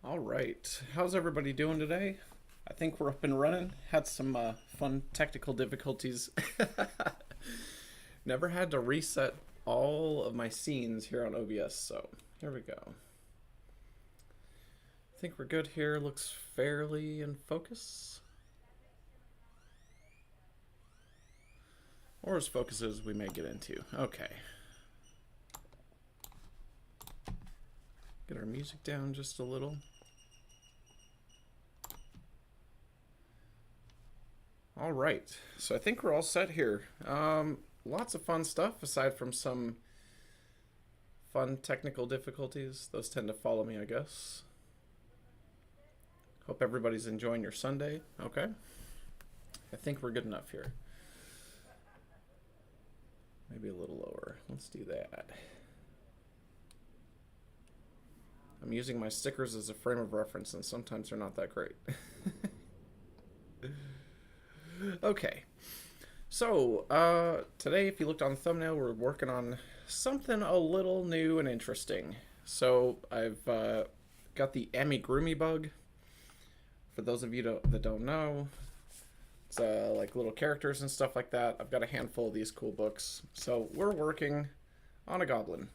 All right. How's everybody doing today? I think we're up and running. Had some fun technical difficulties. Never had to reset all of my scenes here on OBS, so here we go. I think we're good here. Looks fairly in focus. Or as focused as we may get into. Okay. Get our music down just a little. All right, so I think we're all set here. Lots of fun stuff aside from some fun technical difficulties. Those tend to follow me, I guess. Hope everybody's enjoying your Sunday. Okay. I think we're good enough here. Maybe a little lower. Let's do that. I'm using my stickers as a frame of reference, and sometimes they're not that great. Okay. So, today, if you looked on the thumbnail, we're working on something a little new and interesting. So, I've got the amigurumi bug. For those of you that don't know, it's like little characters and stuff like that. I've got a handful of these cool books. So, we're working on a goblin.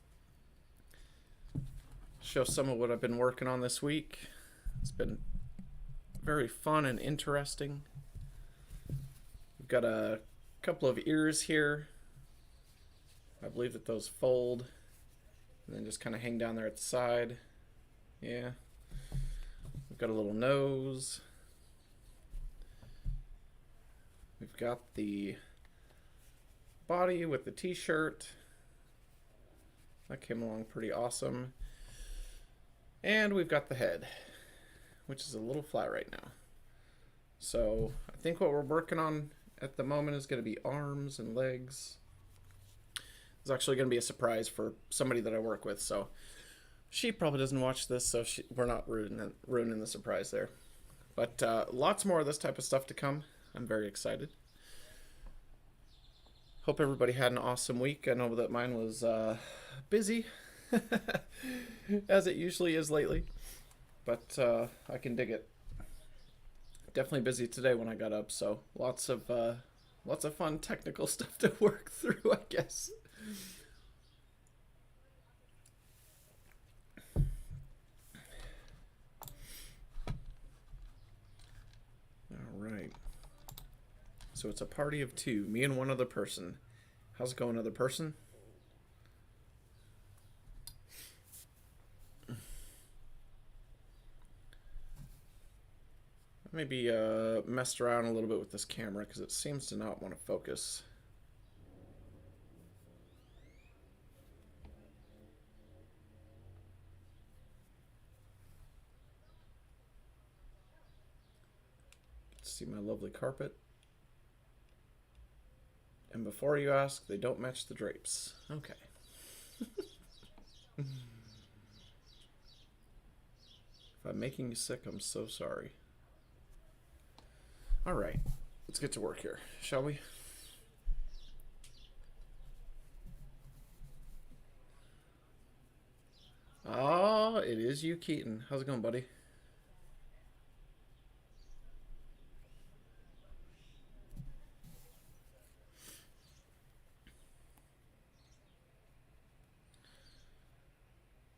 Show some of what I've been working on this week. It's been very fun and interesting. We've got a couple of ears here. I believe that those fold and then just kind of hang down there at the side. Yeah. We've got a little nose. We've got the body with the t-shirt. That came along pretty awesome. And we've got the head, which is a little flat right now. So I think what we're working on at the moment is going to be arms and legs. It's actually going to be a surprise for somebody that I work with, so she probably doesn't watch this, so we're not ruining the surprise there. But lots more of this type of stuff to come. I'm very excited. Hope everybody had an awesome week. I know that mine was busy, as it usually is lately, but I can dig it. Definitely busy today when I got up, so lots of fun technical stuff to work through, I guess. All right. So it's a party of two, me and one other person. How's it going, other person? Maybe messed around a little bit with this camera because it seems to not want to focus. Let's see my lovely carpet. And before you ask, they don't match the drapes. Okay. If I'm making you sick, I'm so sorry. All right, let's get to work here, shall we? Ah, it is you, Keaton. How's it going, buddy?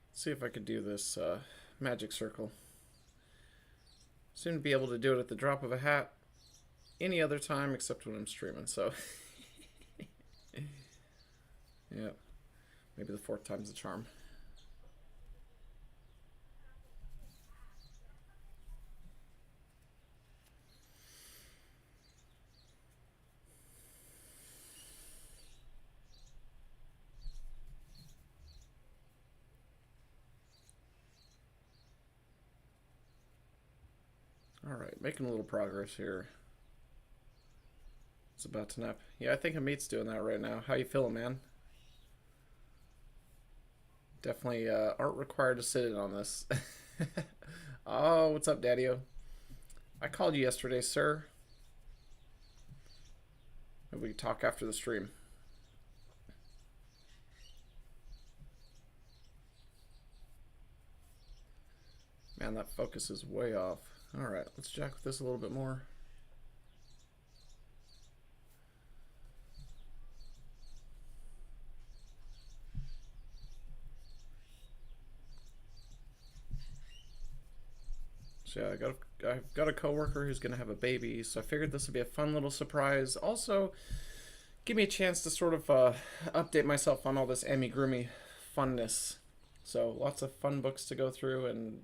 Let's see if I could do this magic circle. Seem to be able to do it at the drop of a hat any other time except when I'm streaming, so yeah, maybe the fourth time's the charm. All right, making a little progress here. It's about to nap. Yeah, I think Amit's doing that right now. How you feeling, man? Definitely aren't required to sit in on this. Oh, what's up, Daddy-O? I called you yesterday, sir. Maybe we can talk after the stream. Man, that focus is way off. Alright, let's jack with this a little bit more. So yeah, I've got a coworker who's gonna have a baby, so I figured this would be a fun little surprise. Also, give me a chance to sort of update myself on all this amigurumi funness. So lots of fun books to go through, and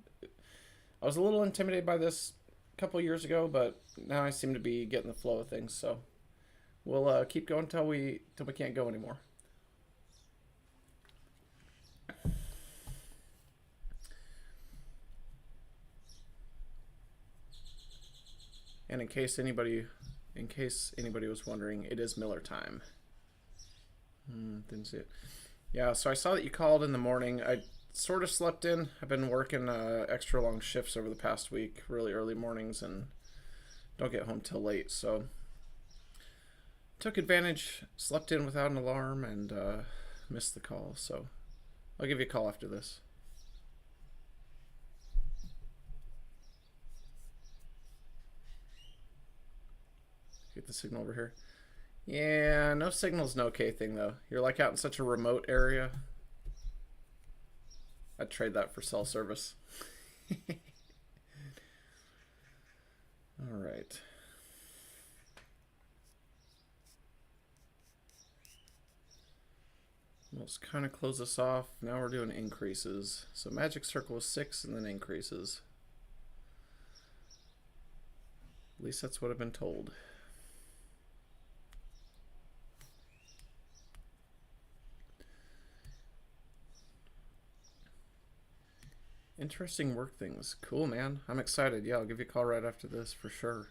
I was a little intimidated by this a couple years ago, but now I seem to be getting the flow of things. So we'll keep going till we can't go anymore. And in case anybody was wondering, it is Miller time. Didn't see it. Yeah, so I saw that you called in the morning. I sort of slept in. I've been working extra long shifts over the past week, really early mornings, and don't get home till late. So took advantage, slept in without an alarm, and missed the call. So I'll give you a call after this. Get the signal over here. Yeah, no signal's no okay thing though. You're like out in such a remote area. I'd trade that for cell service. All right. Let's kind of close this off. Now we're doing increases. So magic circle is 6 and then increases. At least that's what I've been told. Interesting work things. Cool, man. I'm excited. Yeah, I'll give you a call right after this for sure.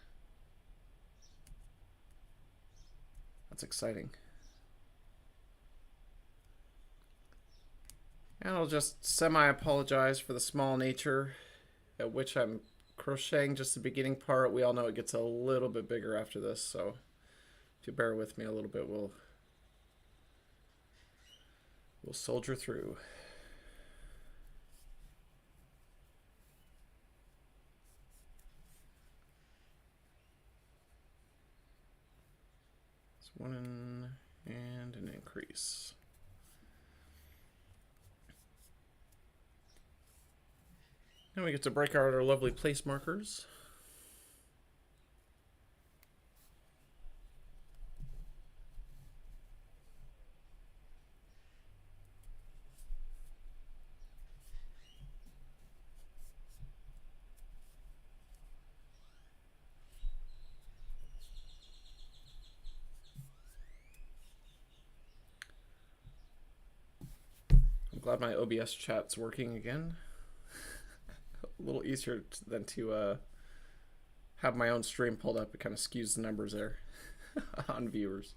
That's exciting. And I'll just semi-apologize for the small nature at which I'm crocheting just the beginning part. We all know it gets a little bit bigger after this, so if you bear with me a little bit, we'll soldier through. One and an increase. And we get to break out our lovely place markers. Glad my OBS chat's working again. A little easier than to have my own stream pulled up. It kind of skews the numbers there on viewers.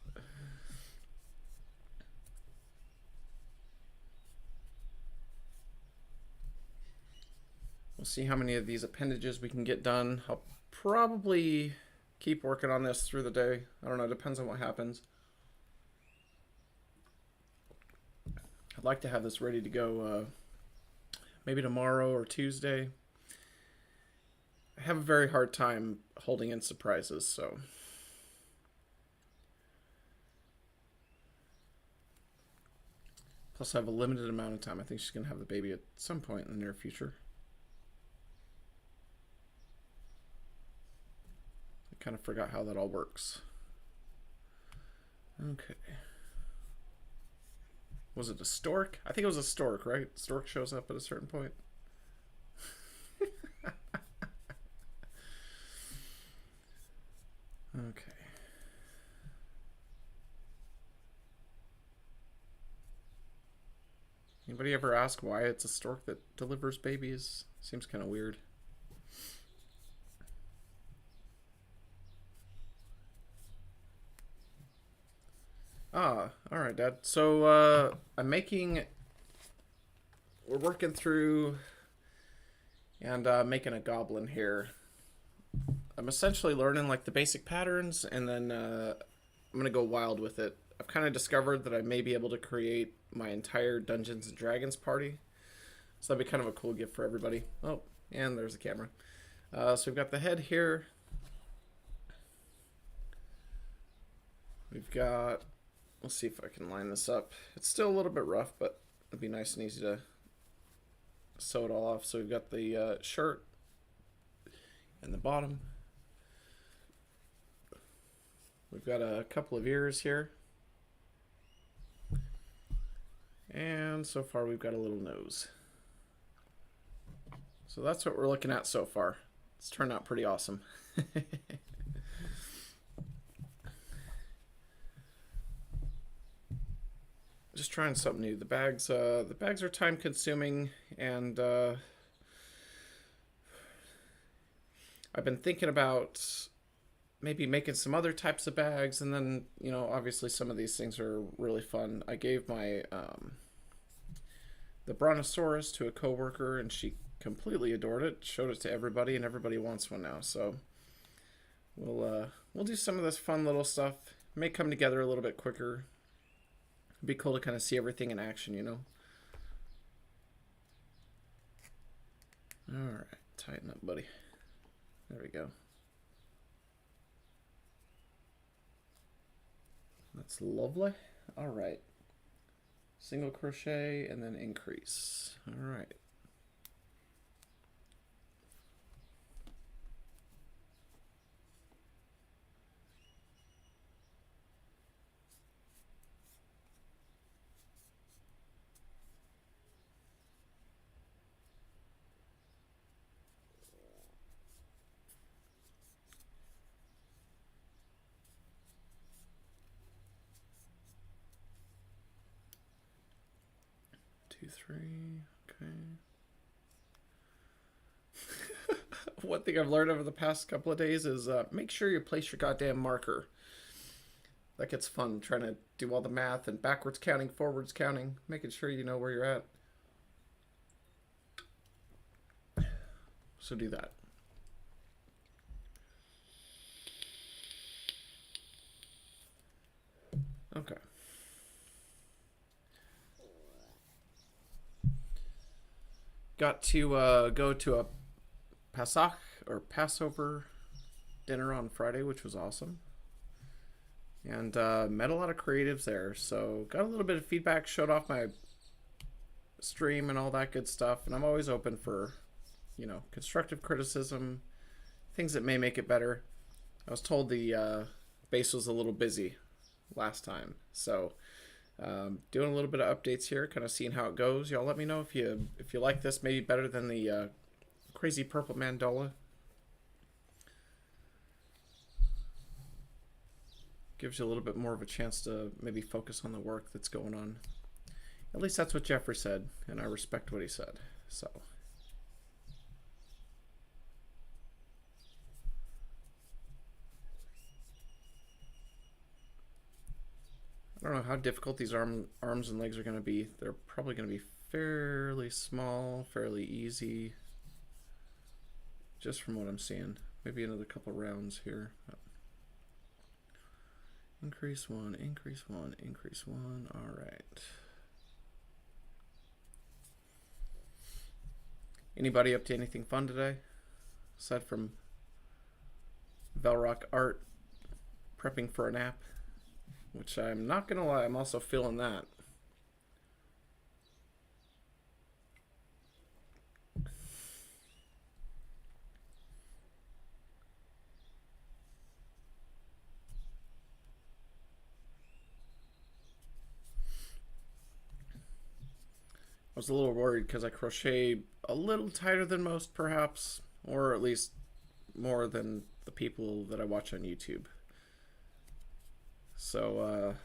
We'll see how many of these appendages we can get done. I'll probably keep working on this through the day. I don't know, it depends on what happens. I'd like to have this ready to go maybe tomorrow or Tuesday. I have a very hard time holding in surprises, so. Plus I have a limited amount of time. I think she's going to have the baby at some point in the near future. I kind of forgot how that all works. Okay. Was it a stork? I think it was a stork, right? Stork shows up at a certain point. Okay. Anybody ever ask why it's a stork that delivers babies? Seems kind of weird. Ah, all right, Dad. So we're working through and making a goblin here. I'm essentially learning like the basic patterns, and then I'm gonna go wild with it. I've kind of discovered that I may be able to create my entire Dungeons and Dragons party, so that'd be kind of a cool gift for everybody. Oh, And there's the camera. So we've got the head here. We've got, let's see if I can line this up. It's still a little bit rough, but it'd be nice and easy to sew it all off. So we've got the shirt and the bottom. We've got a couple of ears here. And so far we've got a little nose. So that's what we're looking at so far. It's turned out pretty awesome. Just trying something new. The bags are time consuming, and I've been thinking about maybe making some other types of bags, and then, you know, obviously some of these things are really fun. I gave my the Brontosaurus to a coworker, and she completely adored it, showed it to everybody, and everybody wants one now. So we'll do some of this fun little stuff. It may come together a little bit quicker. It'd be cool to kind of see everything in action, you know. All right, tighten up, buddy. There we go. That's lovely. All right. Single crochet and then increase. All right. Two, three, okay. One thing I've learned over the past couple of days is make sure you place your goddamn marker. That gets fun, trying to do all the math and backwards counting, forwards counting, making sure you know where you're at. So do that. Okay. Got to go to a Pasach or Passover dinner on Friday, which was awesome. And met a lot of creatives there. So got a little bit of feedback, showed off my stream and all that good stuff. And I'm always open for, you know, constructive criticism, things that may make it better. I was told the base was a little busy last time. So doing a little bit of updates here, kind of seeing how it goes. Y'all let me know if you like this, maybe better than the crazy purple mandola. Gives you a little bit more of a chance to maybe focus on the work that's going on. At least that's what Jeffrey said, and I respect what he said. So I don't know how difficult these arms and legs are going to be. They're probably going to be fairly small, fairly easy, just from what I'm seeing. Maybe another couple rounds here. Increase one, increase one, increase one. All right. Anybody up to anything fun today? Aside from Velrock art, prepping for a nap, which I'm not gonna lie, I'm also feeling that. I was a little worried because I crochet a little tighter than most, perhaps, or at least more than the people that I watch on YouTube. So I've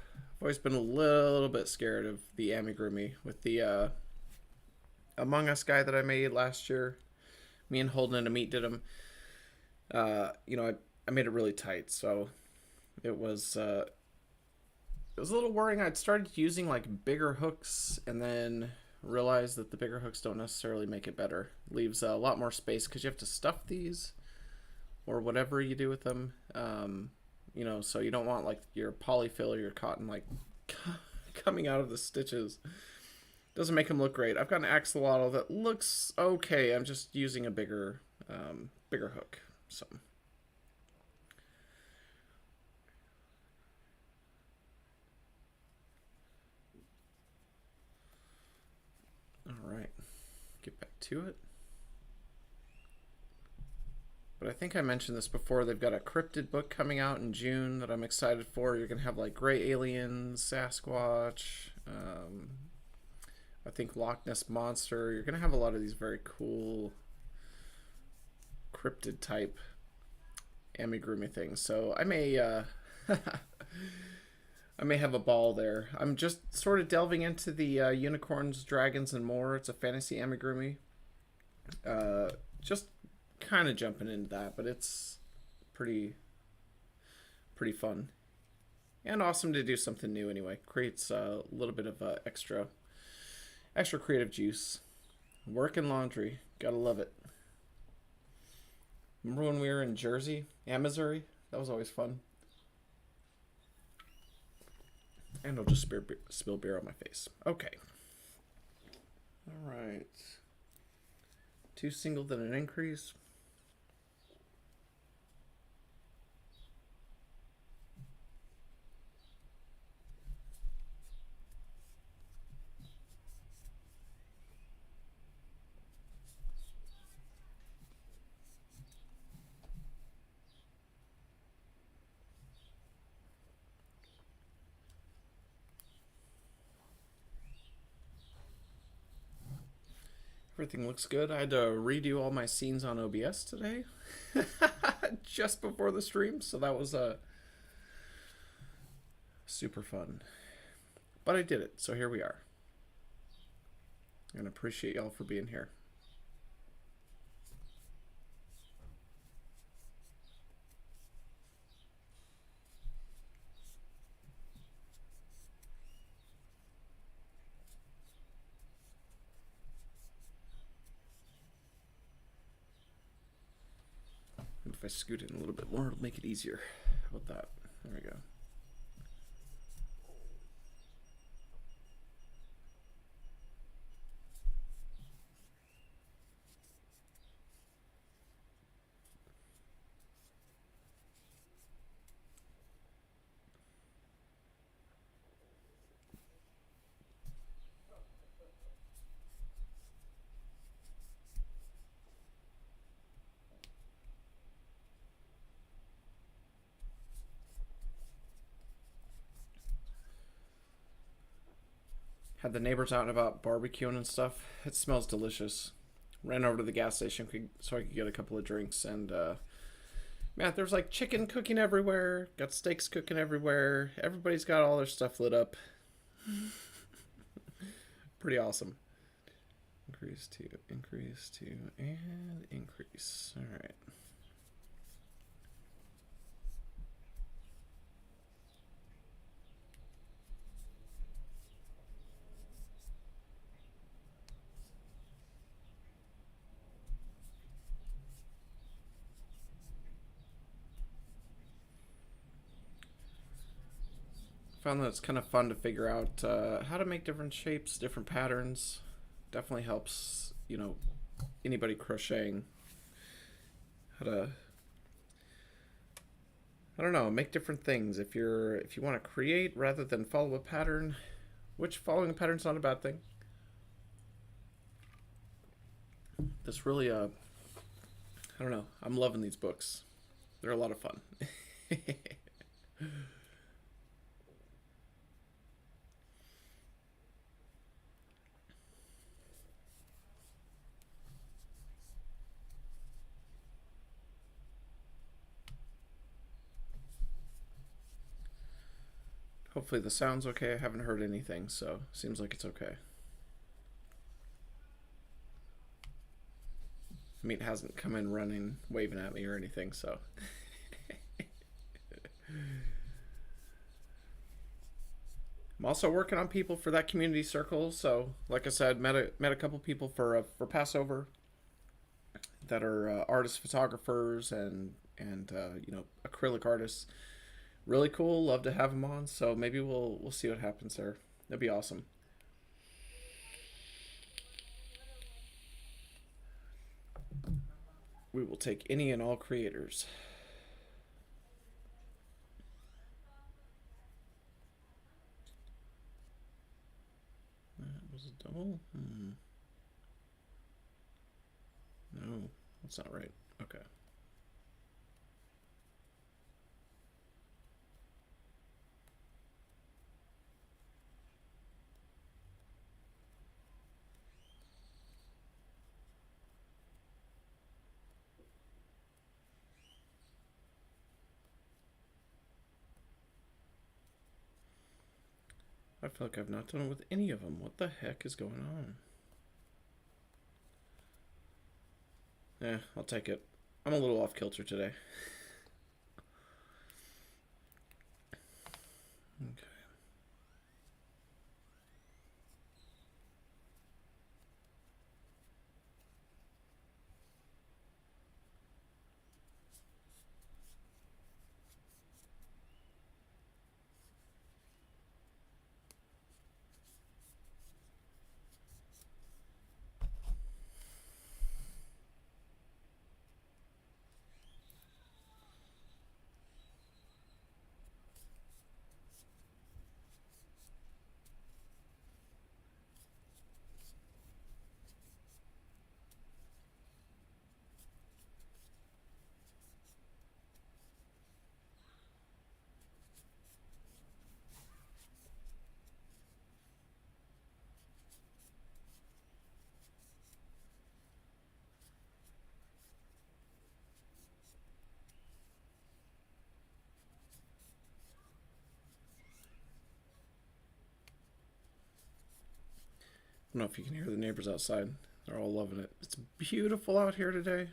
always been a little bit scared of the amigurumi with the Among Us guy that I made last year. Me and Holden and Amit did them. You know, I made it really tight, so it was a little worrying. I'd started using like bigger hooks and then realized that the bigger hooks don't necessarily make it better. It leaves a lot more space because you have to stuff these or whatever you do with them. You know, so you don't want like your polyfill or your cotton like coming out of the stitches. Doesn't make them look great. I've got an axolotl that looks okay. I'm just using a bigger hook. So. All right, get back to it. But I think I mentioned this before. They've got a cryptid book coming out in June that I'm excited for. You're gonna have like gray aliens, Sasquatch, I think Loch Ness Monster. You're gonna have a lot of these very cool cryptid type amigurumi things. So I may I may have a ball there. I'm just sort of delving into the unicorns, dragons, and more. It's a fantasy amigurumi. Just kind of jumping into that, but it's pretty fun and awesome to do something new anyway. Creates a little bit of extra creative juice. Work and laundry, gotta love it. Remember when we were in Jersey and Missouri? That was always fun. And I'll just spill beer on my face. Okay. All right. 2 single, then an increase. Everything looks good. I had to redo all my scenes on OBS today. Just before the stream, so that was super fun. But I did it, so here we are. And appreciate y'all for being here. If I scoot in a little bit more, it'll make it easier. How about that? There we go. Had the neighbors out and about barbecuing and stuff. It smells delicious. Ran over to the gas station so I could get a couple of drinks. And man, there's like chicken cooking everywhere. Got steaks cooking everywhere. Everybody's got all their stuff lit up. Pretty awesome. Increase to, and increase. All right. Found that it's kind of fun to figure out how to make different shapes, different patterns. Definitely helps, you know, anybody crocheting how to, I don't know, make different things. If you want to create rather than follow a pattern, which following a pattern's not a bad thing. This really I don't know, I'm loving these books. They're a lot of fun. Hopefully the sound's okay. I haven't heard anything, so seems like it's okay. I mean, it hasn't come in running, waving at me or anything, so. I'm also working on people for that community circle. So, like I said, met a couple people for Passover that are artists, photographers, and you know, acrylic artists. Really cool. Love to have them on. So maybe we'll see what happens there. That'd be awesome. We will take any and all creators. That was a double? No, that's not right. Okay. I feel like I've not done it with any of them. What the heck is going on? I'll take it. I'm a little off kilter today. Okay. I don't know if you can hear the neighbors outside. They're all loving it. It's beautiful out here today.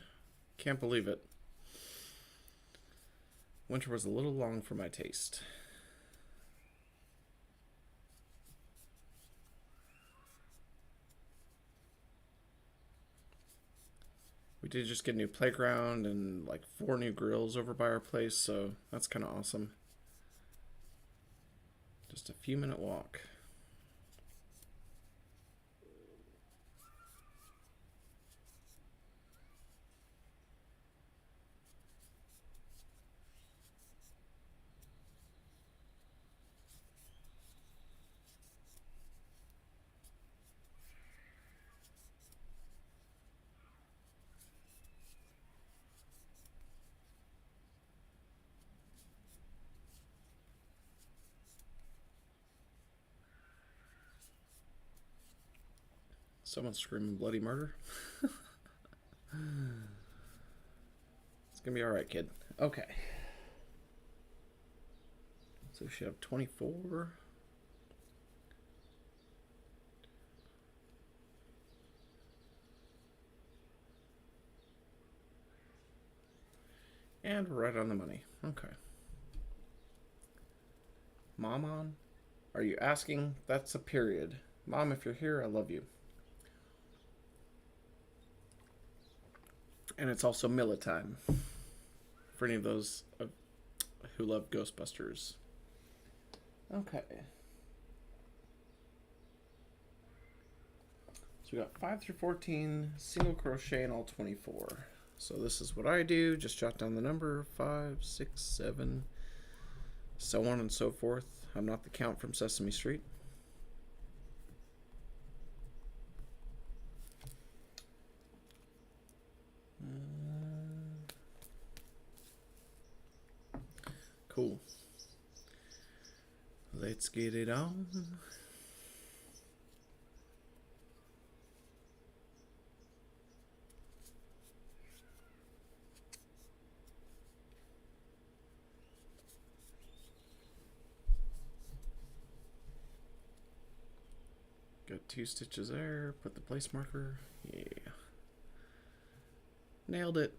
Can't believe it. Winter was a little long for my taste. We did just get a new playground and like 4 new grills over by our place, so that's kind of awesome. Just a few minute walk. Someone's screaming bloody murder. It's gonna be alright, kid. Okay. So we should have 24. And we're right on the money. Okay. Mom on? Are you asking? That's a period. Mom, if you're here, I love you. And it's also Milla time for any of those who love Ghostbusters. Okay. So we got 5 through 14, single crochet in all 24. So this is what I do. Just jot down the number 5, 6, 7, so on and so forth. I'm not the Count from Sesame Street. Cool. Let's get it on. Got 2 stitches there. Put the place marker. Yeah. Nailed it.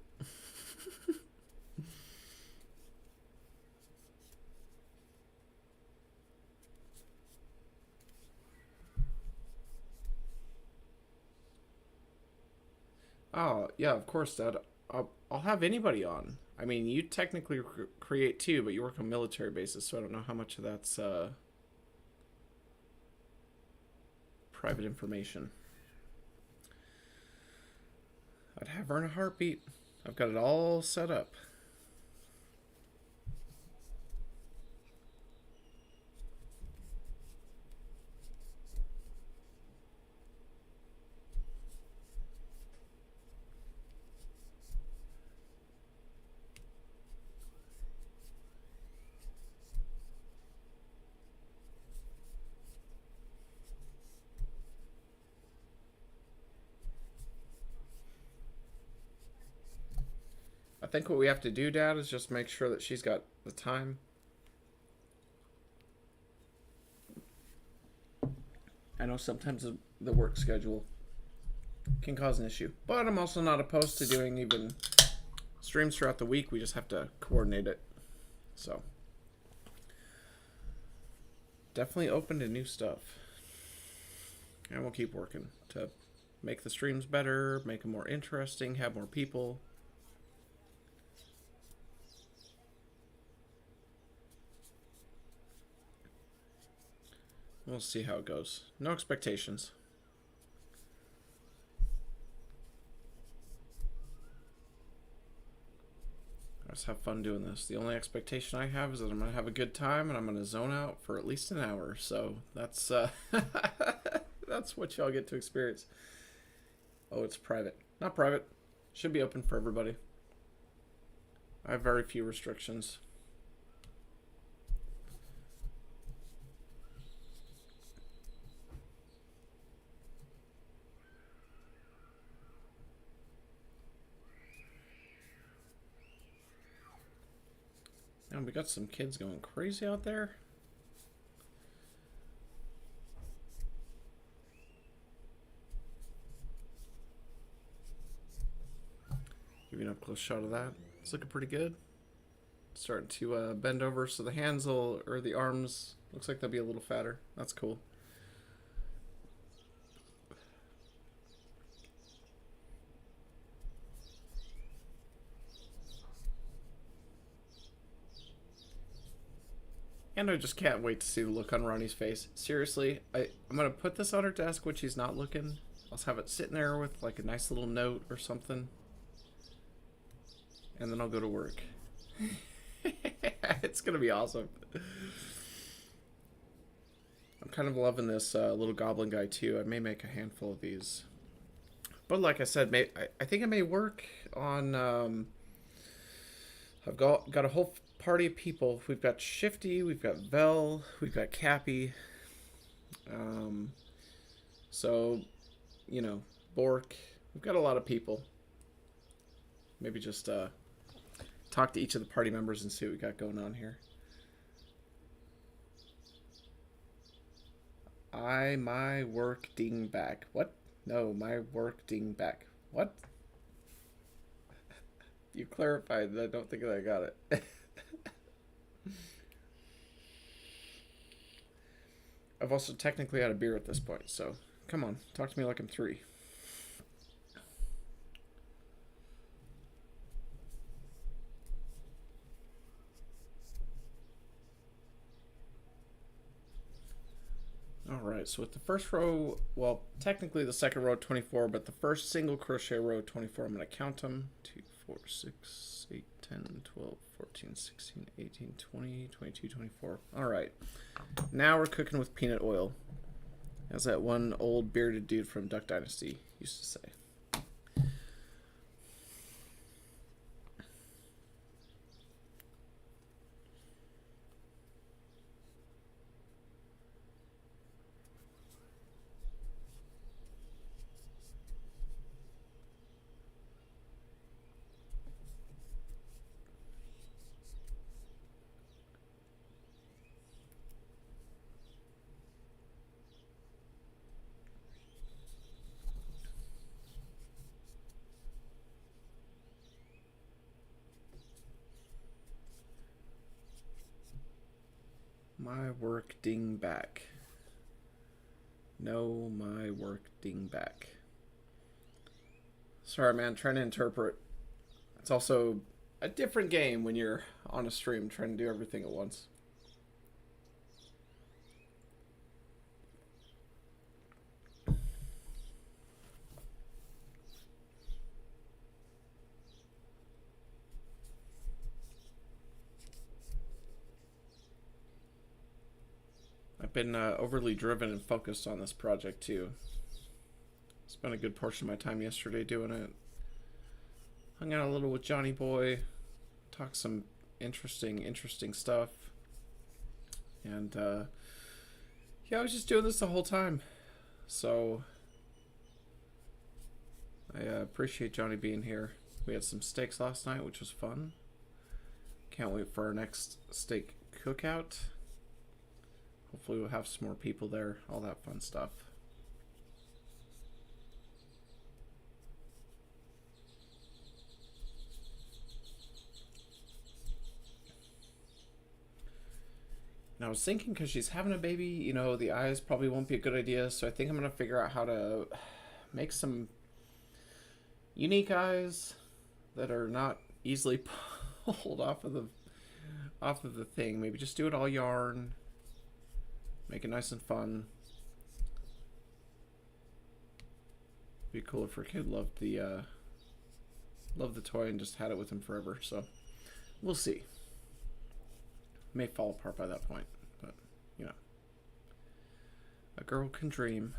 Oh, yeah, of course, Dad. I'll have anybody on. I mean, you technically create too, but you work on military bases, so I don't know how much of that's private information. I'd have her in a heartbeat. I've got it all set up. I think what we have to do, Dad, is just make sure that she's got the time. I know sometimes the work schedule can cause an issue, but I'm also not opposed to doing even streams throughout the week. We just have to coordinate it. So definitely open to new stuff, and we'll keep working to make the streams better, make them more interesting, have more people. We'll see how it goes. No expectations. I just have fun doing this. The only expectation I have is that I'm going to have a good time and I'm going to zone out for at least an hour. So that's that's what y'all get to experience. Oh, it's private. Not private. Should be open for everybody. I have very few restrictions. And we got some kids going crazy out there. Give you an up close shot of that. It's looking pretty good. Starting to bend over so the hands will, or the arms, looks like they'll be a little fatter. That's cool. And I just can't wait to see the look on Ronnie's face. Seriously, I'm going to put this on her desk when she's not looking. I'll just have it sitting there with like a nice little note or something. And then I'll go to work. It's going to be awesome. I'm kind of loving this little goblin guy too. I may make a handful of these. But like I said, I think it may work on... I've got a whole party of people. We've got Shifty, we've got Vel, we've got Cappy. So, you know, Bork. We've got a lot of people. Maybe just talk to each of the party members and see what we got going on here. My work ding back. What? No, my work ding back. What? You clarified. I don't think that I got it. I've also technically had a beer at this point, so come on, talk to me like I'm 3. Alright, so with the first row, well, technically the second row 24, but the first single crochet row 24, I'm going to count them. 2, 4, 6, 8, 10, 12, 14, 16, 18, 20, 22, 24. Alright, now we're cooking with peanut oil, as that one old bearded dude from Duck Dynasty used to say. My work ding back. No, my work ding back. Sorry, man, trying to interpret. It's also a different game when you're on a stream trying to do everything at once. I've been overly driven and focused on this project too. Spent a good portion of my time yesterday doing it. Hung out a little with Johnny Boy, talked some interesting stuff, and yeah, I was just doing this the whole time. So I appreciate Johnny being here. We had some steaks last night, which was fun. Can't wait for our next steak cookout. Hopefully we'll have some more people there, all that fun stuff. And I was thinking, because she's having a baby, you know, the eyes probably won't be a good idea, so I think I'm going to figure out how to make some unique eyes that are not easily pulled off of the thing. Maybe just do it all yarn. Make it nice and fun. Be cool if her kid loved the toy and just had it with him forever. So we'll see. May fall apart by that point, but you know, a girl can dream.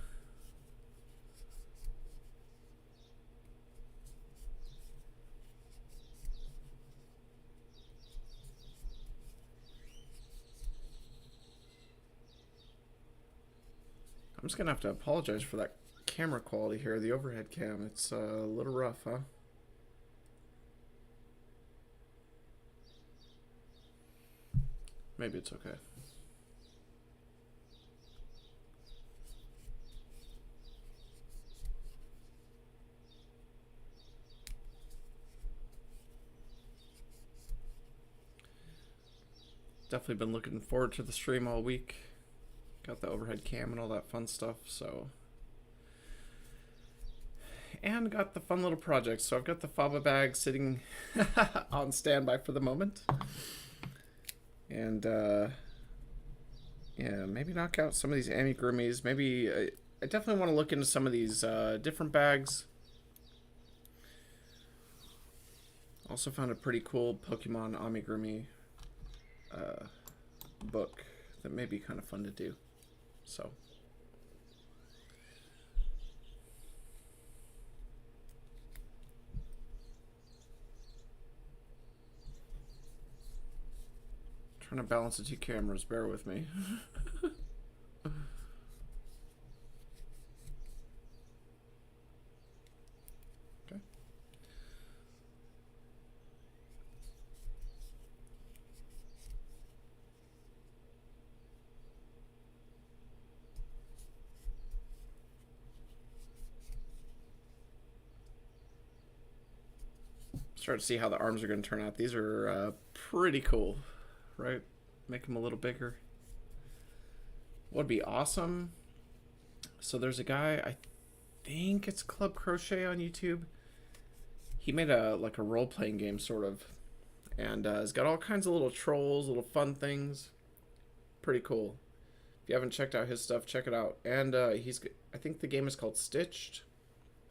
I'm just gonna have to apologize for that camera quality here, the overhead cam. It's a little rough, huh? Maybe it's okay. Definitely been looking forward to the stream all week. Got the overhead cam and all that fun stuff, so. And got the fun little project. So I've got the FawkesBags sitting on standby for the moment. And, yeah, maybe knock out some of these amigurumis. Maybe, I definitely want to look into some of these different bags. Also found a pretty cool Pokemon amigurumi book that may be kind of fun to do. So trying to balance the two cameras, bear with me. Okay. Start to see how the arms are going to turn out. These are pretty cool, right? Make them a little bigger. What'd be awesome? So there's a guy, I think it's Club Crochet on YouTube. He made a role-playing game sort of, and has got all kinds of little trolls, little fun things. Pretty cool. If you haven't checked out his stuff, check it out. And I think the game is called Stitched.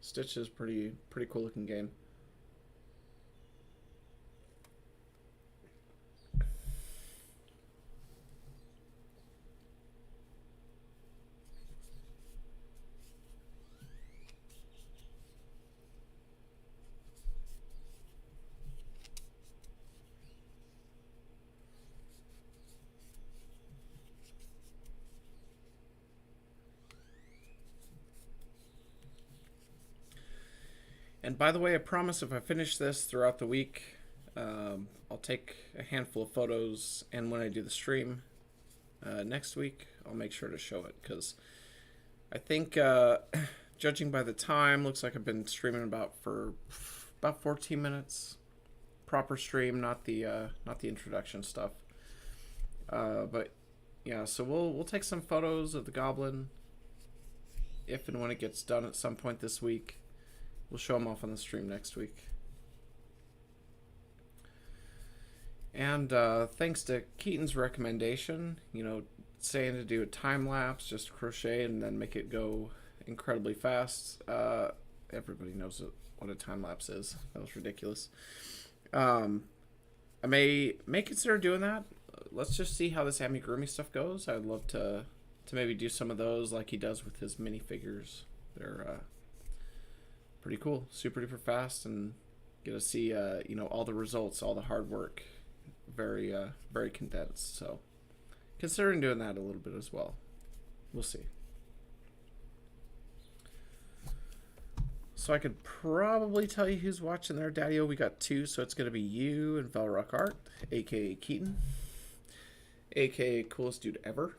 Stitched is pretty cool looking game. And by the way, I promise if I finish this throughout the week, I'll take a handful of photos, and when I do the stream next week, I'll make sure to show it, because I think, judging by the time, looks like I've been streaming for about 14 minutes. Proper stream, not the introduction stuff. But yeah, so we'll take some photos of the goblin if and when it gets done at some point this week. We'll show them off on the stream next week. And thanks to Keaton's recommendation, you know, saying to do a time lapse, just crochet and then make it go incredibly fast. Everybody knows what a time lapse is. That was ridiculous. I may consider doing that. Let's just see how this amigurumi stuff goes. I'd love to to maybe do some of those like he does with his minifigures. They're pretty cool, super duper fast, and get to see you know, all the results, all the hard work, very very condensed. So considering doing that a little bit as well. We'll see. So I could probably tell you who's watching there, Daddy-O. We got two, so it's going to be you and Velrock Art, a.k.a. Keaton, a.k.a. coolest dude ever.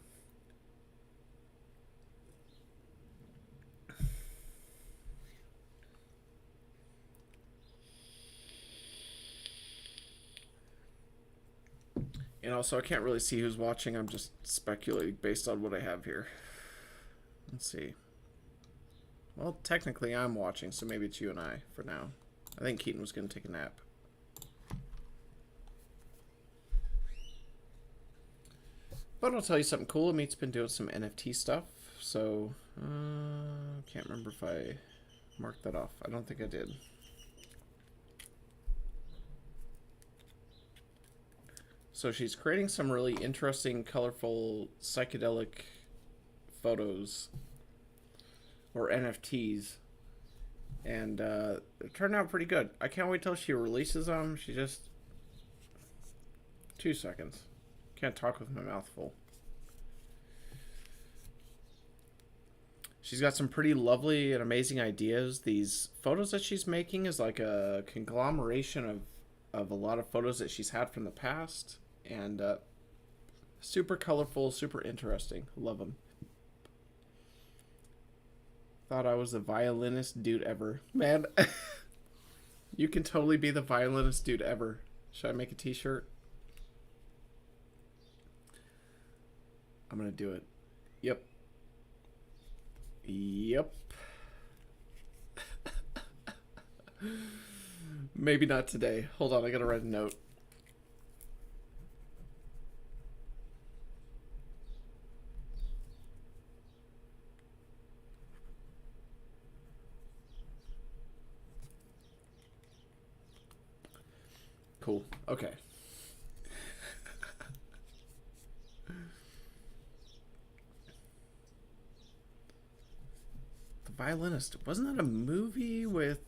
And also, I can't really see who's watching. I'm just speculating based on what I have here. Let's see. Well, technically I'm watching, so maybe it's you and I for now. I think Keaton was going to take a nap. But I'll tell you something cool. Amit's been doing some NFT stuff, so can't remember if I marked that off. I don't think I did. So she's creating some really interesting, colorful, psychedelic photos, or NFTs, and it turned out pretty good. I can't wait till she releases them. She just... 2 seconds. Can't talk with my mouth full. She's got some pretty lovely and amazing ideas. These photos that she's making is like a conglomeration of a lot of photos that she's had from the past, and super colorful, super interesting. Love them. Thought I was the violinist dude ever. Man, you can totally be the violinist dude ever. Should I make a t-shirt? I'm gonna do it. Yep. Yep. Maybe not today. Hold on, I gotta write a note. Cool. Okay. The Violinist. Wasn't that a movie with...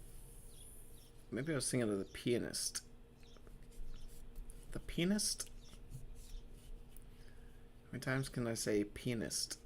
Maybe I was thinking of The Pianist. The Pianist? How many times can I say pianist?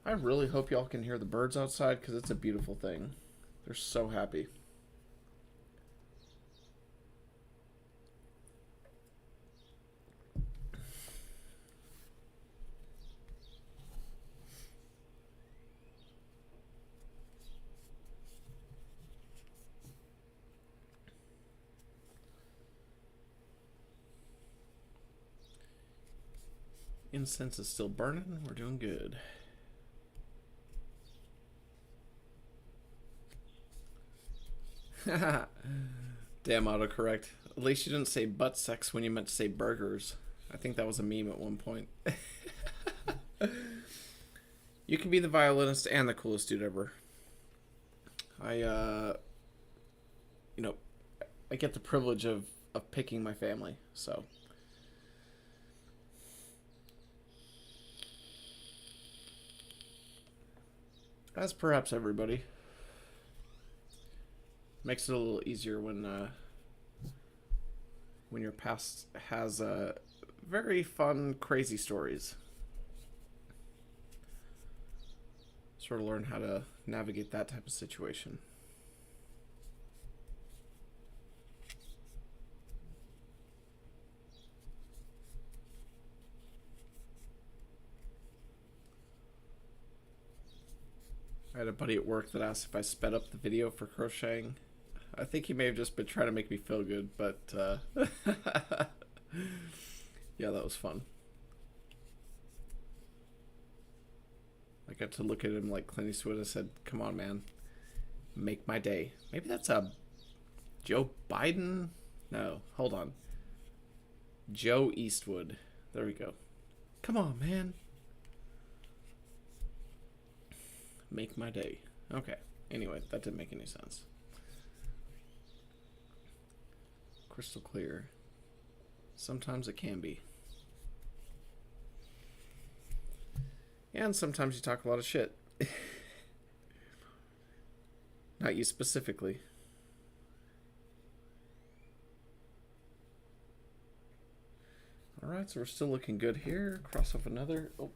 I really hope y'all can hear the birds outside, because it's a beautiful thing. They're so happy. Incense is still burning. We're doing good. Damn autocorrect. At least you didn't say butt sex when you meant to say burgers. I think that was a meme at one point. You can be the violinist and the coolest dude ever. You know, I get the privilege of picking my family, so. As perhaps everybody. Makes it a little easier when your past has very fun, crazy stories. Sort of learn how to navigate that type of situation. I had a buddy at work that asked if I sped up the video for crocheting. I think he may have just been trying to make me feel good, but yeah, that was fun. I got to look at him like Clint Eastwood and said, "Come on, man, make my day." Maybe that's a Joe Biden? No, hold on. Joe Eastwood. There we go. Come on, man. Make my day. Okay. Anyway, that didn't make any sense. Crystal clear. Sometimes it can be. And sometimes you talk a lot of shit. Not you specifically. Alright, so we're still looking good here. Cross off another. Oh.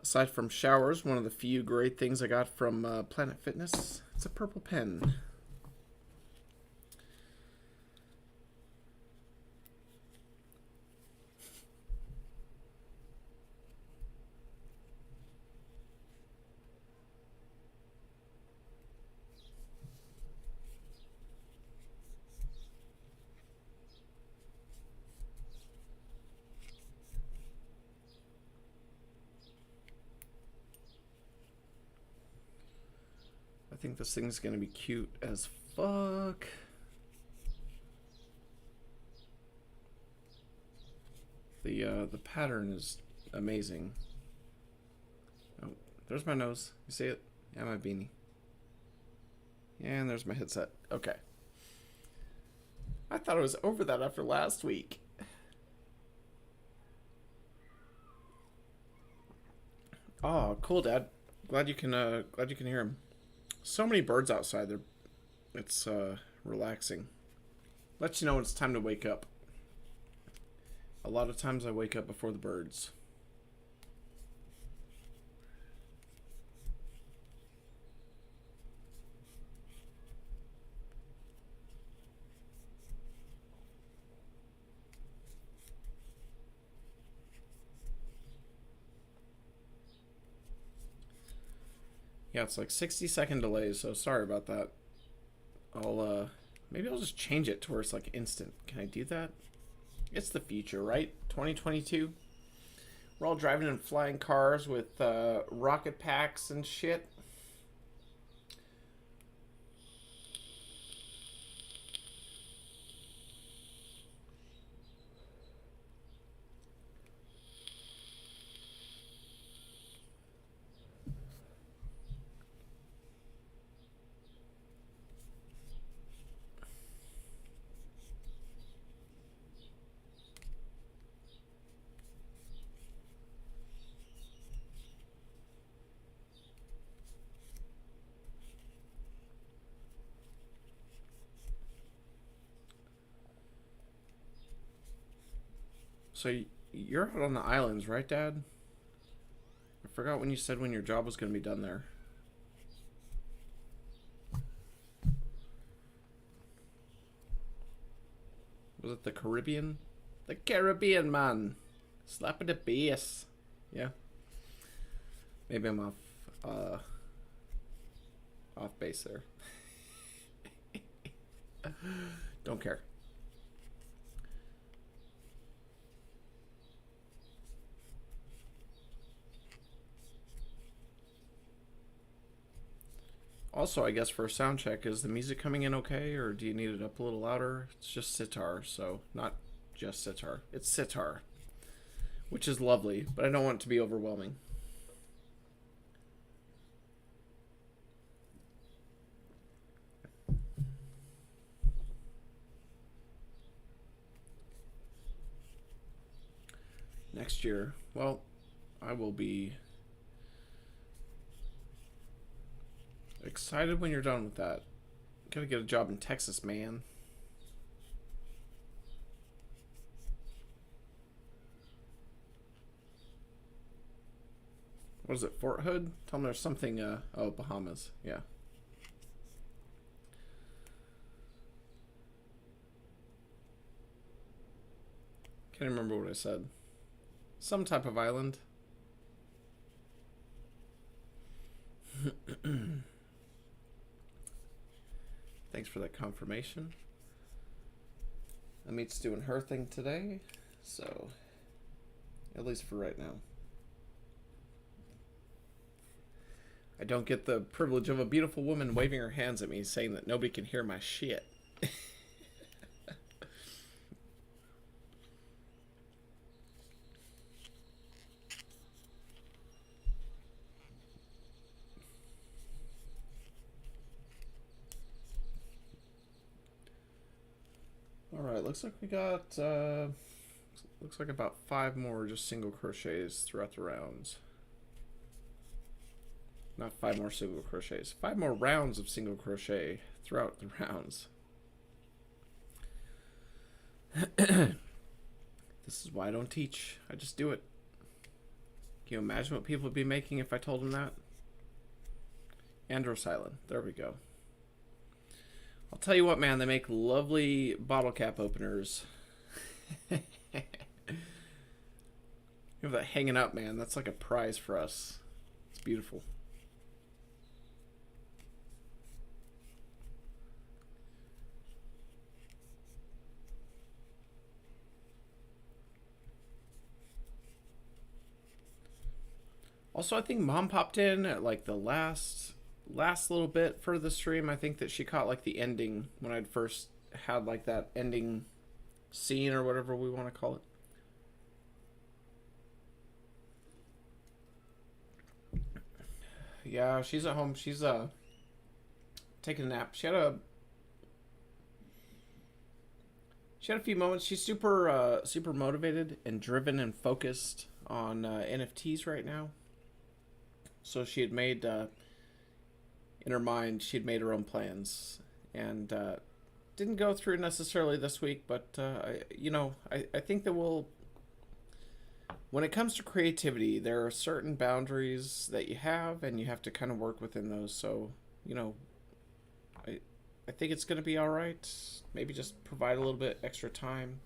Aside from showers, one of the few great things I got from Planet Fitness, it's a purple pen. I think this thing's gonna be cute as fuck. The pattern is amazing. Oh, there's my nose. You see it? Yeah, my beanie. And there's my headset. Okay. I thought I was over that after last week. Oh, cool, Dad. Glad you can hear him. So many birds outside. It's relaxing. Lets you know when it's time to wake up. A lot of times I wake up before the birds. Yeah, it's like 60-second delays, so sorry about that. Maybe I'll just change it to where it's like instant. Can I do that? It's the future, right? 2022. We're all driving in flying cars with rocket packs and shit. So you're out on the islands, right, Dad? I forgot when you said when your job was going to be done there. Was it the Caribbean? The Caribbean, man. Slap at the bass. Yeah. Maybe I'm off base there. Don't care. Also, I guess for a sound check, is the music coming in okay, or do you need it up a little louder? It's just sitar, so not just sitar. It's sitar, which is lovely, but I don't want it to be overwhelming. Next year, well, I will be excited when you're done with that. Gotta get a job in Texas, man. What is it, Fort Hood? Tell me there's something, oh, Bahamas, yeah. Can't remember what I said. Some type of island. Thanks for that confirmation. Amit's doing her thing today, so at least for right now. I don't get the privilege of a beautiful woman waving her hands at me saying that nobody can hear my shit. Alright, looks like we got, looks like about 5 more just single crochets throughout the rounds. Not 5 more single crochets, 5 more rounds of single crochet throughout the rounds. This is why I don't teach, I just do it. Can you imagine what people would be making if I told them that? Andrew Silent, there we go. I'll tell you what, man, they make lovely bottle cap openers. You have that hanging up, man. That's like a prize for us. It's beautiful. Also, I think Mom popped in at like the last little bit for the stream. I think that she caught like the ending when I'd first had like that ending scene or whatever we want to call it. Yeah, she's at home. She's taking a nap. She had a few moments. She's super super motivated and driven and focused on NFTs right now. So she had made in her mind, she'd made her own plans, and didn't go through necessarily this week, but I think that when it comes to creativity, there are certain boundaries that you have, and you have to kind of work within those. So, I think it's going to be all right. Maybe just provide a little bit extra time.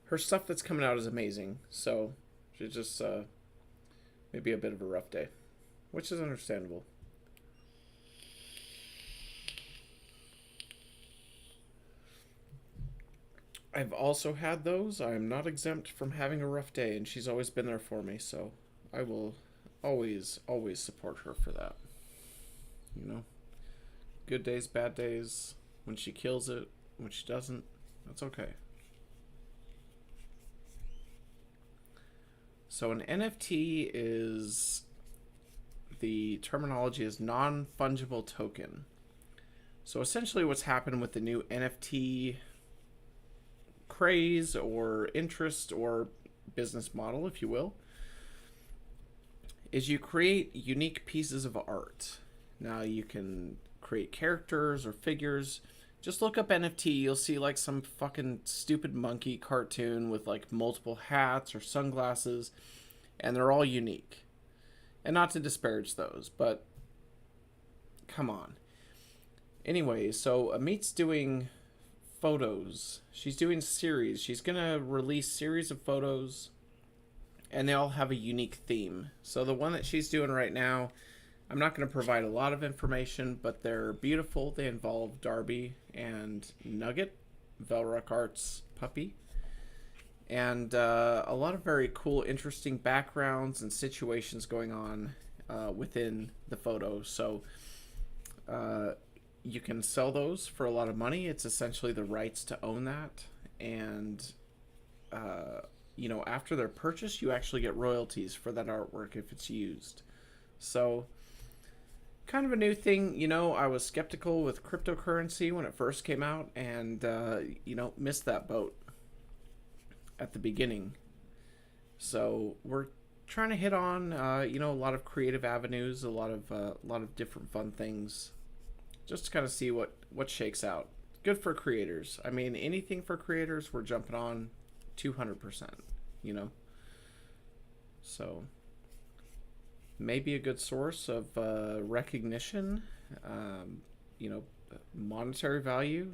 Her stuff that's coming out is amazing, so she's just maybe a bit of a rough day, which is understandable. I've also had those. I am not exempt from having a rough day, and she's always been there for me, so I will always support her for that. Good days, bad days, when she kills it, when she doesn't, that's okay. So an NFT is, the terminology is non-fungible token. So essentially what's happened with the new NFT craze or interest or business model, if you will, is you create unique pieces of art. Now you can create characters or figures. Just look up NFT, you'll see like some fucking stupid monkey cartoon with like multiple hats or sunglasses, and they're all unique. And not to disparage those, but come on. Anyway, so Amit's doing photos. She's doing series. She's gonna release series of photos, and they all have a unique theme. So the one that she's doing right now, I'm not going to provide a lot of information, but they're beautiful. They involve Darby and Nugget, Velrock Arts puppy, and a lot of very cool, interesting backgrounds and situations going on within the photo. So you can sell those for a lot of money. It's essentially the rights to own that, and after they're purchased, you actually get royalties for that artwork if it's used. So kind of a new thing. I was skeptical with cryptocurrency when it first came out, and missed that boat at the beginning. So we're trying to hit on a lot of creative avenues, a lot of different fun things, just to kind of see what shakes out. Good for creators. I mean, anything for creators, we're jumping on 200%. So maybe a good source of recognition, monetary value,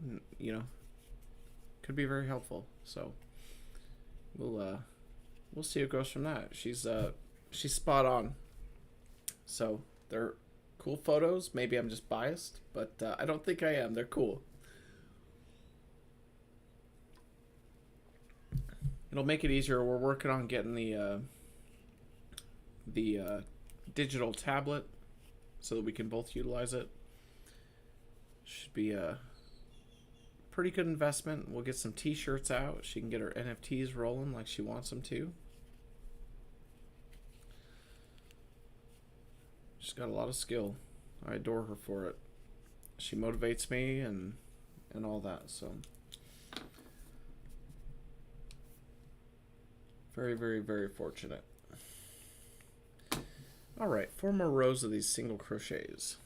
could be very helpful. So we'll see what goes from that. She's spot on. So they're cool photos. Maybe I'm just biased, but I don't think I am. They're cool. It'll make it easier. We're working on getting the digital tablet so that we can both utilize it. Should be a pretty good investment. We'll get some t-shirts out. She can get her NFTs rolling like she wants them to. She's got a lot of skill. I adore her for it. She motivates me and all that, so very, very, very fortunate. All right, 4 more rows of these single crochets.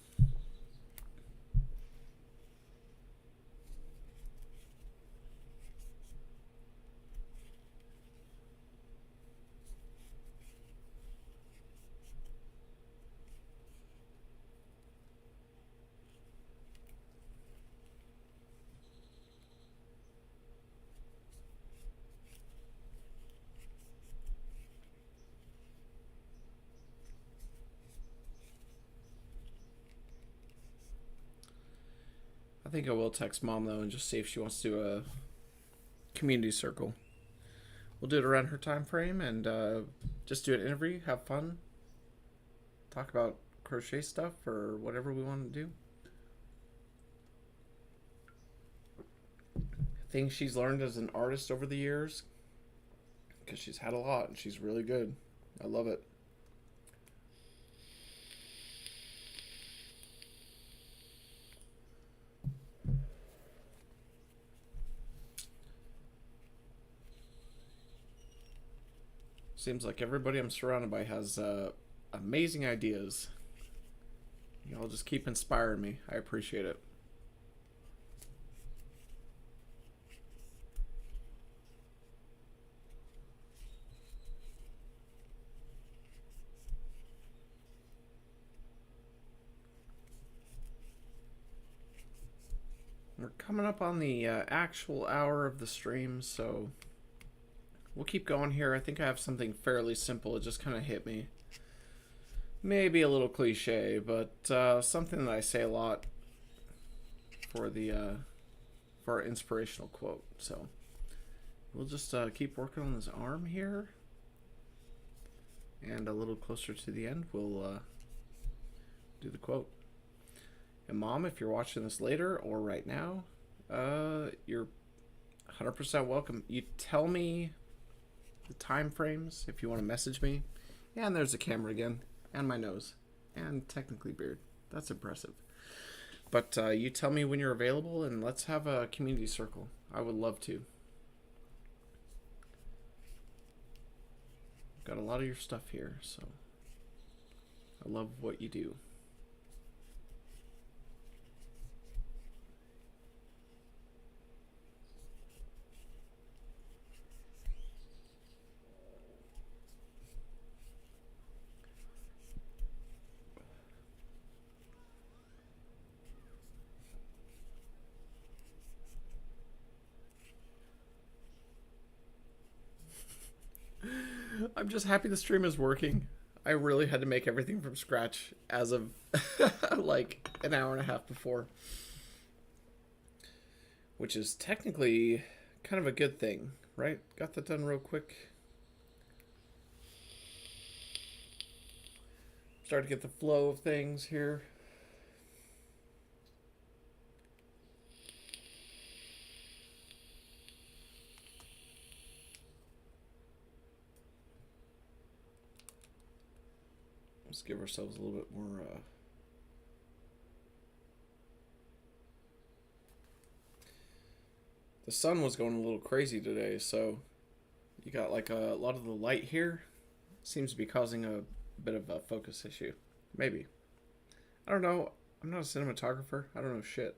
I think I will text Mom, though, and just see if she wants to do a community circle. We'll do it around her time frame and just do an interview, have fun, talk about crochet stuff or whatever we want to do. Things she's learned as an artist over the years, because she's had a lot and she's really good. I love it. Seems like everybody I'm surrounded by has amazing ideas. Y'all just keep inspiring me. I appreciate it. We're coming up on the actual hour of the stream, so we'll keep going here. I think I have something fairly simple. It just kind of hit me. Maybe a little cliche, but something that I say a lot for our inspirational quote. So we'll just keep working on this arm here, and a little closer to the end, we'll do the quote. And Mom, if you're watching this later or right now, you're 100% welcome. You tell me the time frames if you want to message me. Yeah, and there's the camera again, and my nose, and technically beard. That's impressive. But you tell me when you're available, and let's have a community circle. I would love to. Got a lot of your stuff here, so I love what you do. I'm just happy the stream is working. I really had to make everything from scratch as of like an hour and a half before. Which is technically kind of a good thing, right? Got that done real quick. Start to get the flow of things here. Let's give ourselves a little bit more the sun was going a little crazy today, so you got like a lot of the light here seems to be causing a bit of a focus issue. Maybe. I don't know. I'm not a cinematographer. I don't know shit.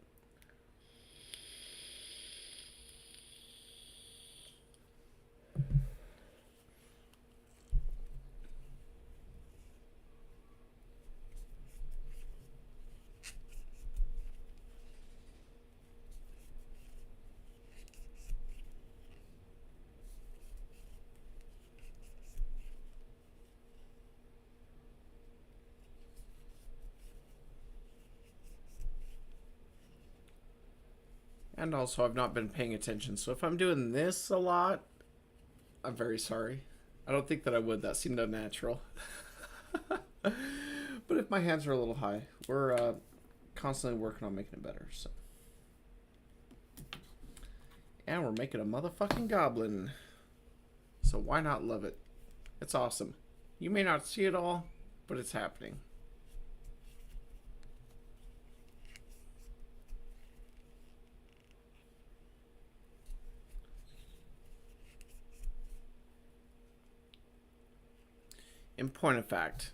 And also, I've not been paying attention. So if I'm doing this a lot, I'm very sorry. I don't think that I would. That seemed unnatural. But But if my hands are a little high, we're constantly working on making it better. So, and we're making a motherfucking goblin. So why not love it? It's awesome. You may not see it all, but it's happening. In point of fact,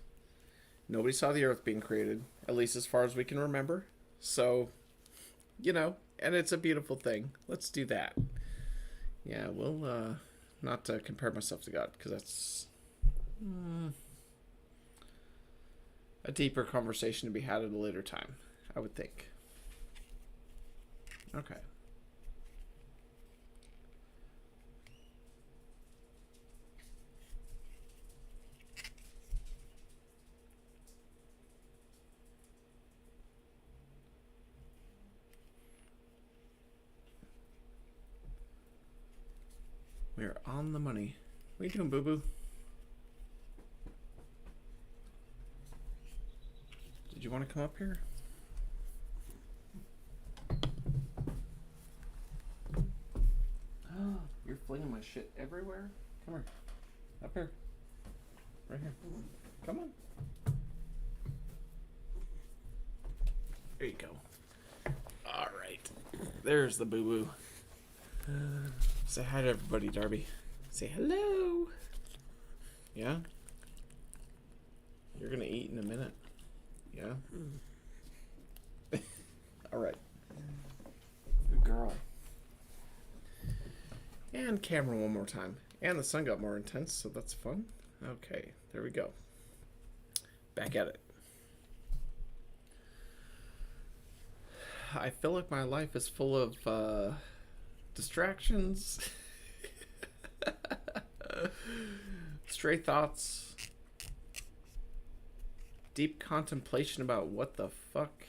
nobody saw the Earth being created, at least as far as we can remember. So, you know, and it's a beautiful thing. Let's do that. Yeah, we'll not compare myself to God, because that's a deeper conversation to be had at a later time, I would think. Okay. We're on the money. What are you doing, boo-boo? Did you want to come up here? Oh, you're flinging my shit everywhere? Come here. Up here. Right here. Come on. There you go. All right. There's the boo-boo. Say hi to everybody, Darby. Say hello. Yeah? You're gonna eat in a minute. Yeah? Alright. Good girl. And camera one more time. And the sun got more intense, so that's fun. Okay, there we go. Back at it. I feel like my life is full of distractions, stray thoughts, deep contemplation about what the fuck.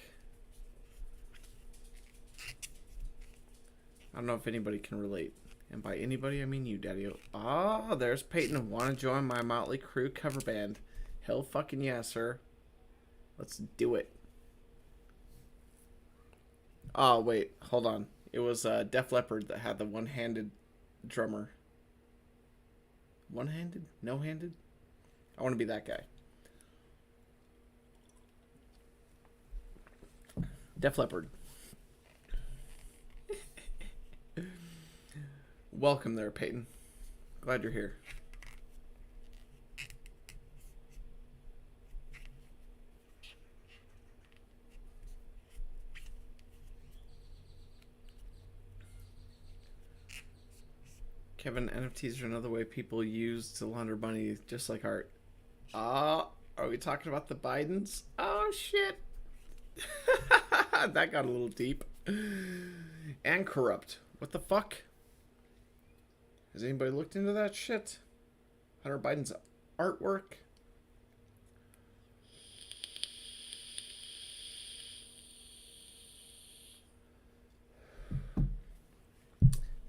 I don't know if anybody can relate. And by anybody, I mean you, Daddy-O. Ah, there's Peyton. Want to join my Motley Crue cover band? Hell fucking yeah, sir. Let's do it. Oh, wait. Hold on. It was Def Leppard that had the one-handed drummer. One-handed? No-handed? I want to be that guy. Def Leppard. Welcome there, Peyton. Glad you're here. Kevin, NFTs are another way people use to launder money, just like art. Are we talking about the Bidens? Oh, shit. That got a little deep. And corrupt. What the fuck? Has anybody looked into that shit? Hunter Biden's artwork?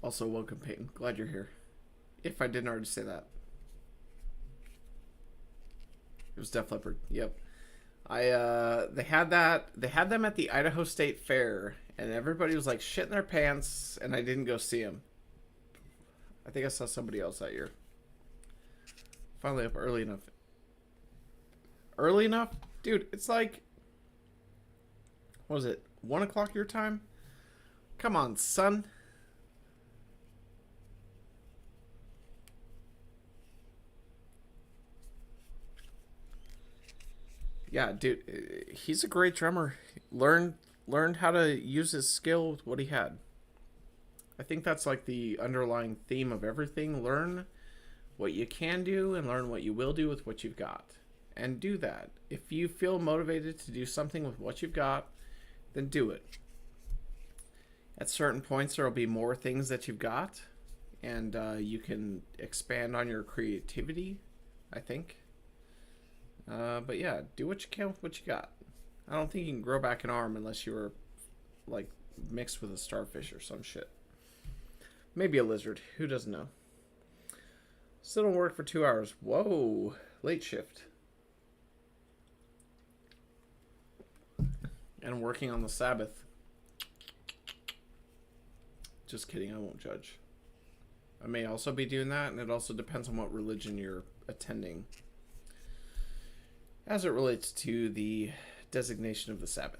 Also, welcome, Peyton. Glad you're here. If I didn't already say that. It was Def Leppard. Yep. They had them at the Idaho State Fair, and everybody was like shitting their pants, and I didn't go see them. I think I saw somebody else that year. Finally up early enough. Early enough? Dude, it's like, what was it? 1 o'clock your time? Come on, son. Yeah, dude, he's a great drummer. Learned how to use his skill with what he had. I think that's like the underlying theme of everything. Learn what you can do and learn what you will do with what you've got. And do that. If you feel motivated to do something with what you've got, then do it. At certain points, there will be more things that you've got, and you can expand on your creativity, I think. But yeah, do what you can with what you got. I don't think you can grow back an arm unless you were, like, mixed with a starfish or some shit. Maybe a lizard. Who doesn't know? Still don't work for 2 hours. Whoa. Late shift. and working on the Sabbath. Just kidding, I won't judge. I may also be doing that, and it also depends on what religion you're attending as it relates to the designation of the Sabbath.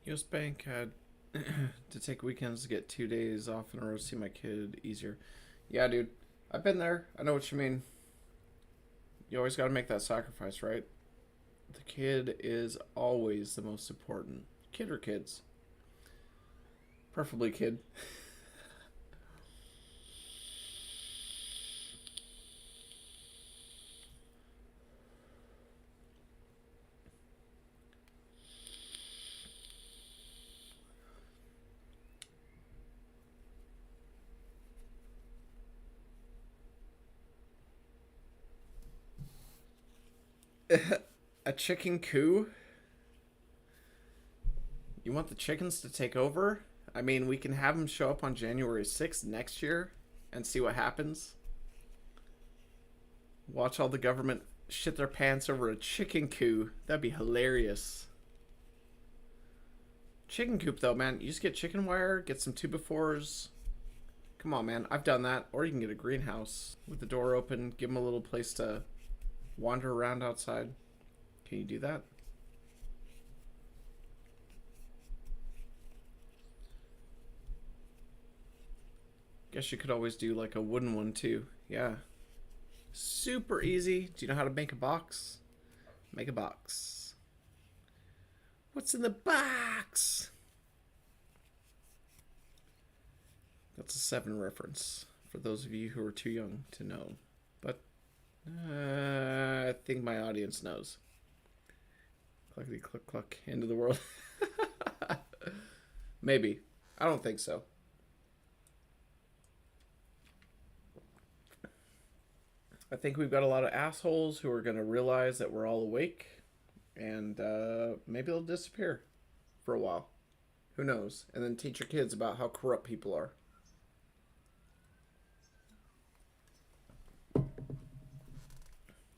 US Bank had to take weekends to get 2 days off in a row to see my kid easier. Yeah, dude. I've been there. I know what you mean. You always got to make that sacrifice, right? The kid is always the most important. Kid or kids? Preferably kid. A chicken coup? You want the chickens to take over? I mean, we can have them show up on January 6th next year and see what happens. Watch all the government shit their pants over a chicken coup. That'd be hilarious. Chicken coop, though, man. You just get chicken wire, get some 2x4s. Come on, man. I've done that. Or you can get a greenhouse with the door open. Give them a little place to wander around outside. Can you do that? Guess you could always do like a wooden one too. Yeah. Super easy. Do you know how to make a box? Make a box. What's in the box? That's a 7 reference for those of you who are too young to know. But I think my audience knows. Cluckety cluck cluck into the world. Maybe. I don't think so. I think we've got a lot of assholes who are going to realize that we're all awake, and maybe they'll disappear for a while. Who knows? And then teach your kids about how corrupt people are.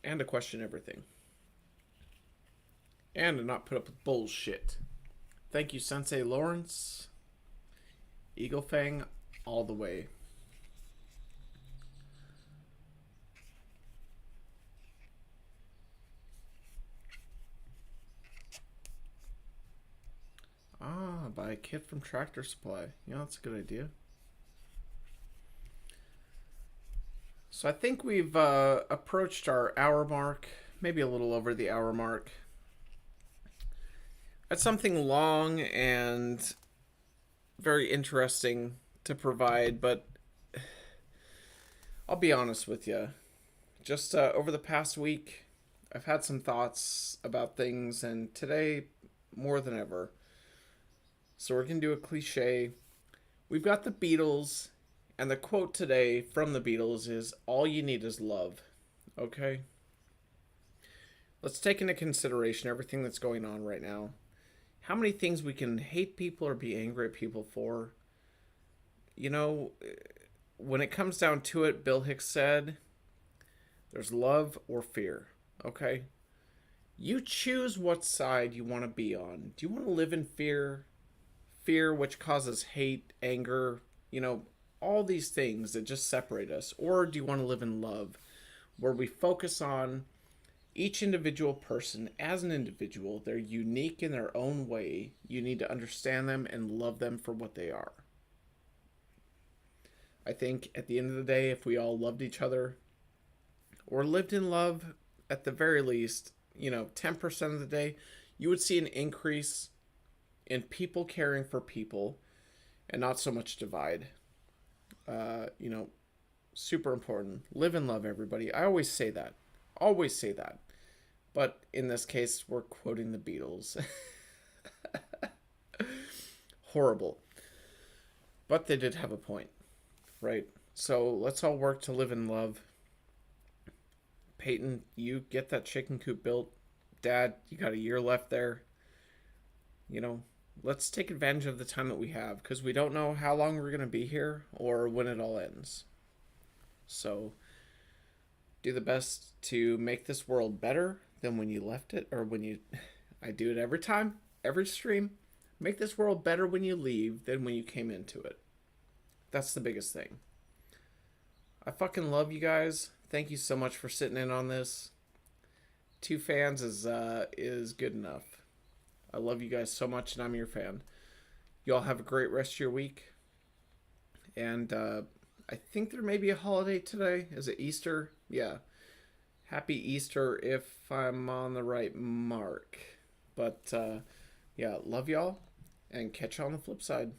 And to question everything. And to not put up with bullshit. Thank you, Sensei Lawrence. Eagle Fang all the way. Ah, buy a kit from Tractor Supply. Yeah, that's a good idea. So I think we've approached our hour mark. Maybe a little over the hour mark. That's something long and very interesting to provide, but I'll be honest with you. Just over the past week, I've had some thoughts about things, and today, more than ever. So we're going to do a cliche. We've got the Beatles, and the quote today from the Beatles is, "All you need is love." Okay? Let's take into consideration everything that's going on right now. How many things we can hate people or be angry at people for. You know, when it comes down to it, Bill Hicks said, there's love or fear. Okay? You choose what side you want to be on. Do you want to live in fear? Fear, which causes hate, anger, you know, all these things that just separate us. Or do you want to live in love, where we focus on each individual person as an individual? They're unique in their own way. You need to understand them and love them for what they are. I think at the end of the day, if we all loved each other, or lived in love at the very least, 10% of the day, you would see an increase in people caring for people and not so much divide. You know, super important. Live and love, everybody. I always say that. Always say that. But in this case, we're quoting the Beatles. Horrible. But they did have a point, right? So let's all work to live in love. Peyton, you get that chicken coop built. Dad, you got a year left there. Let's take advantage of the time that we have, because we don't know how long we're going to be here or when it all ends. So do the best to make this world better than when you left it, or when you... I do it every time, every stream. Make this world better when you leave than when you came into it. That's the biggest thing. I fucking love you guys. Thank you so much for sitting in on this. 2 fans is good enough. I love you guys so much, and I'm your fan. You all have a great rest of your week. And I think there may be a holiday today. Is it Easter? Yeah. Happy Easter if I'm on the right mark. But yeah, love y'all, and catch you on the flip side.